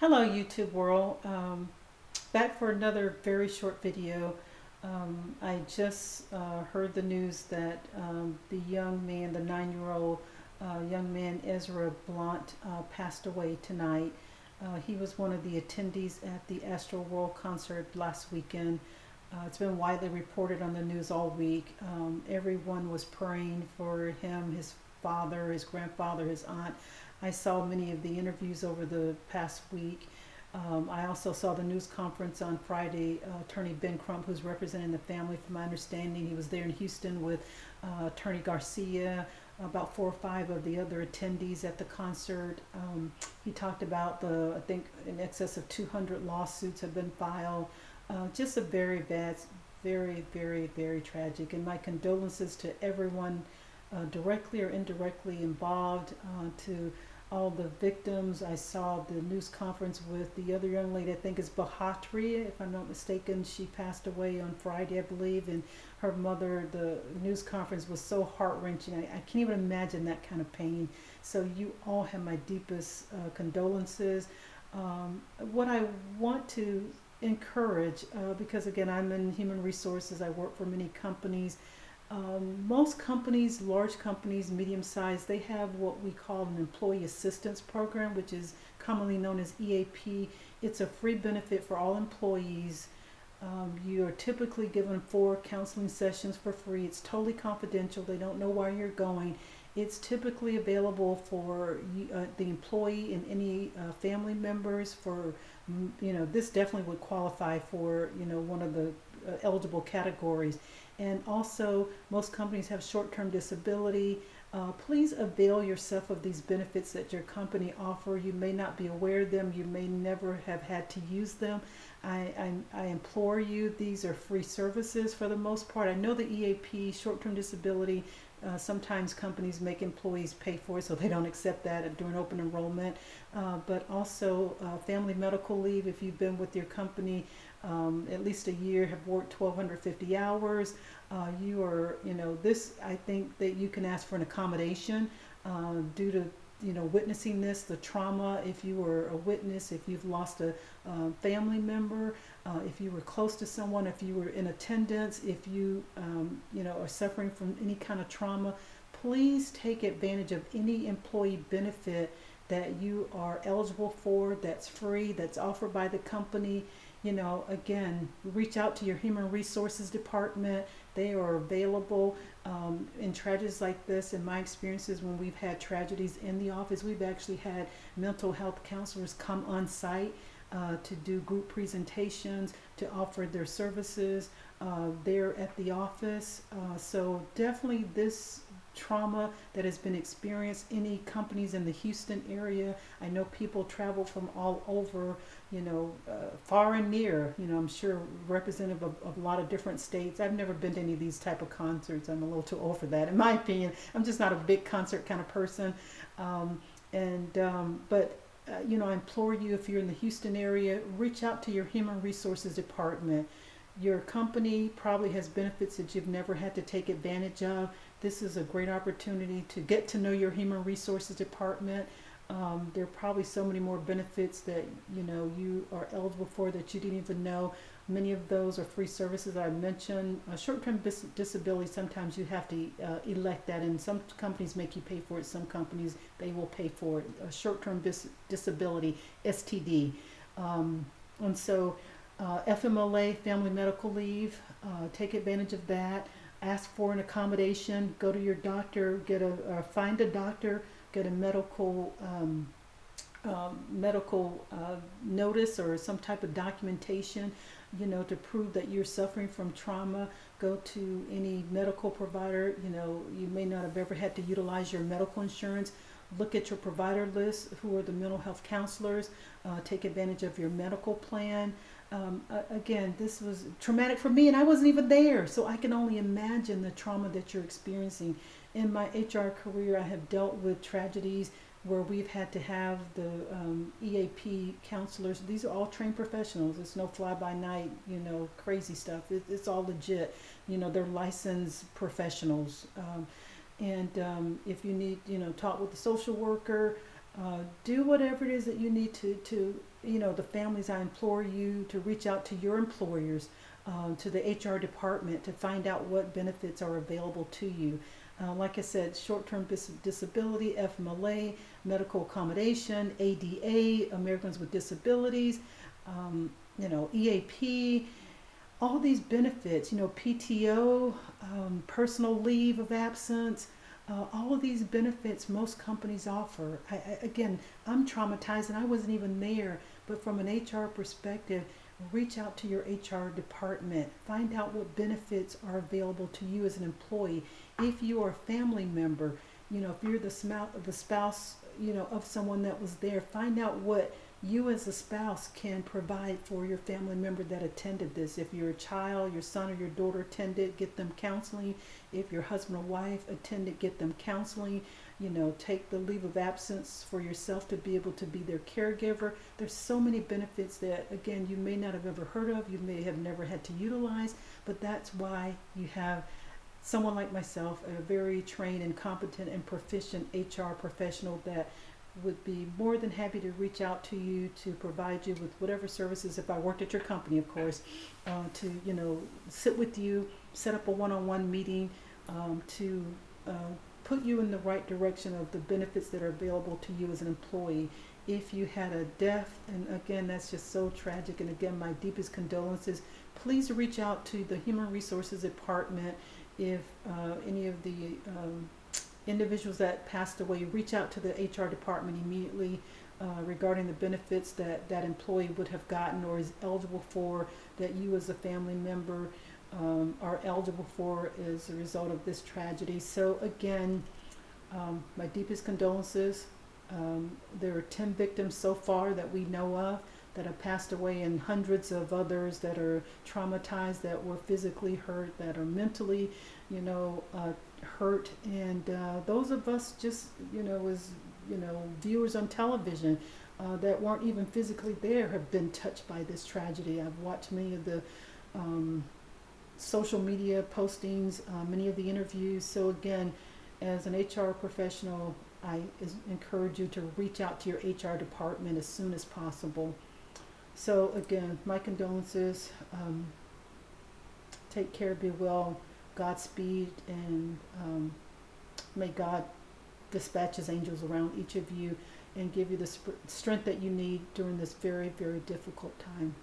Hello YouTube world. Back for another very short video. I just heard the news that the young man, the 9-year-old young man Ezra Blount, passed away tonight. He was one of the attendees at the Astro World concert last weekend. It's been widely reported on the news all week. Everyone was praying for him, his father, his grandfather, his aunt. I saw many of the interviews over the past week. I also saw the news conference on Friday. Attorney Ben Crump, who's representing the family, from my understanding, he was there in Houston with Attorney Garcia, about 4 or 5 of the other attendees at the concert. He talked about I think in excess of 200 lawsuits have been filed. Just a very bad, very, very, very tragic. And my condolences to everyone directly or indirectly involved, to all the victims. I saw the news conference with the other young lady, I think is Bahatri, if I'm not mistaken. She passed away on Friday, I believe, and her mother, the news conference was so heart-wrenching. I can't even imagine that kind of pain. So you all have my deepest condolences. What I want to encourage, because again, I'm in human resources, I work for many companies. Most companies, large companies, medium sized, they have what we call an employee assistance program, which is commonly known as EAP. It's a free benefit for all employees. You are typically given 4 counseling sessions for free. It's totally confidential. They don't know where you're going. It's typically available for the employee and any family members. This definitely would qualify for, one of the eligible categories. And also, most companies have short-term disability. Please avail yourself of these benefits that your company offer. You may not be aware of them. You may never have had to use them. I implore you, these are free services for the most part. I know the EAP, short-term disability, sometimes companies make employees pay for it, so they don't accept that during open enrollment. But also family medical leave, if you've been with your company at least a year, have worked 1,250 hours, I think that you can ask for an accommodation due to witnessing this, the trauma. If you were a witness, if you've lost a family member, if you were close to someone, if you were in attendance, if you are suffering from any kind of trauma, please take advantage of any employee benefit that you are eligible for, that's free, that's offered by the company. Again, reach out to your human resources department. They are available. In tragedies like this, in my experiences, when we've had tragedies in the office, we've actually had mental health counselors come on site to do group presentations, to offer their services there at the office. So definitely this trauma that has been experienced, any companies in the Houston area, I know people travel from all over, far and near, I'm sure representative of a lot of different states. I've never been to any of these type of concerts. I'm a little too old for that, in my opinion. I'm just not a big concert kind of person. But I implore you, if you're in the Houston area, reach out to your human resources department. Your company probably has benefits that you've never had to take advantage of. This is a great opportunity to get to know your human resources department. There are probably so many more benefits that you are eligible for that you didn't even know. Many of those are free services I mentioned. Short-term disability, sometimes you have to elect that, and some companies make you pay for it. Some companies, they will pay for it. Short-term disability, STD. And so FMLA, family medical leave, take advantage of that. Ask for an accommodation. Go to your doctor. Find a doctor. Get a medical notice or some type of documentation, to prove that you're suffering from trauma. Go to any medical provider. You may not have ever had to utilize your medical insurance. Look at your provider list. Who are the mental health counselors? Take advantage of your medical plan. Again, this was traumatic for me, and I wasn't even there, so I can only imagine the trauma that you're experiencing. In my HR career, I have dealt with tragedies where we've had to have the EAP counselors. These are all trained professionals. It's no fly-by-night, crazy stuff. It's all legit. They're licensed professionals. And if you need, talk with the social worker, Do whatever it is that you need to, the families, I implore you to reach out to your employers, to the HR department to find out what benefits are available to you. Like I said, short-term disability, FMLA, medical accommodation, ADA, Americans with Disabilities, EAP, all these benefits, PTO, personal leave of absence, all of these benefits most companies offer. Again, I'm traumatized and I wasn't even there, but from an HR perspective, reach out to your HR department. Find out what benefits are available to you as an employee. If you are a family member, if you're the spouse, of someone that was there, find out what you as a spouse can provide for your family member that attended this. If you're a child, your son or your daughter attended, get them counseling. If your husband or wife attended, get them counseling. Take the leave of absence for yourself to be able to be their caregiver. There's so many benefits that, again, you may not have ever heard of, you may have never had to utilize, but that's why you have someone like myself, a very trained and competent and proficient HR professional that would be more than happy to reach out to you to provide you with whatever services, if I worked at your company, of course, to sit with you, set up a one-on-one meeting, to put you in the right direction of the benefits that are available to you as an employee. If you had a death, and again, that's just so tragic, and again, my deepest condolences, please reach out to the Human Resources Department. If any of the individuals that passed away, reach out to the HR department immediately regarding the benefits that that employee would have gotten or is eligible for, that you as a family member are eligible for as a result of this tragedy. So again, my deepest condolences. There are 10 victims so far that we know of that have passed away, and hundreds of others that are traumatized, that were physically hurt, that are mentally, hurt. And those of us just, as, viewers on television that weren't even physically there have been touched by this tragedy. I've watched many of the social media postings, many of the interviews. So again, as an HR professional, I encourage you to reach out to your HR department as soon as possible. So again, my condolences. Take care, be well, Godspeed, and may God dispatch his angels around each of you and give you the strength that you need during this very, very difficult time.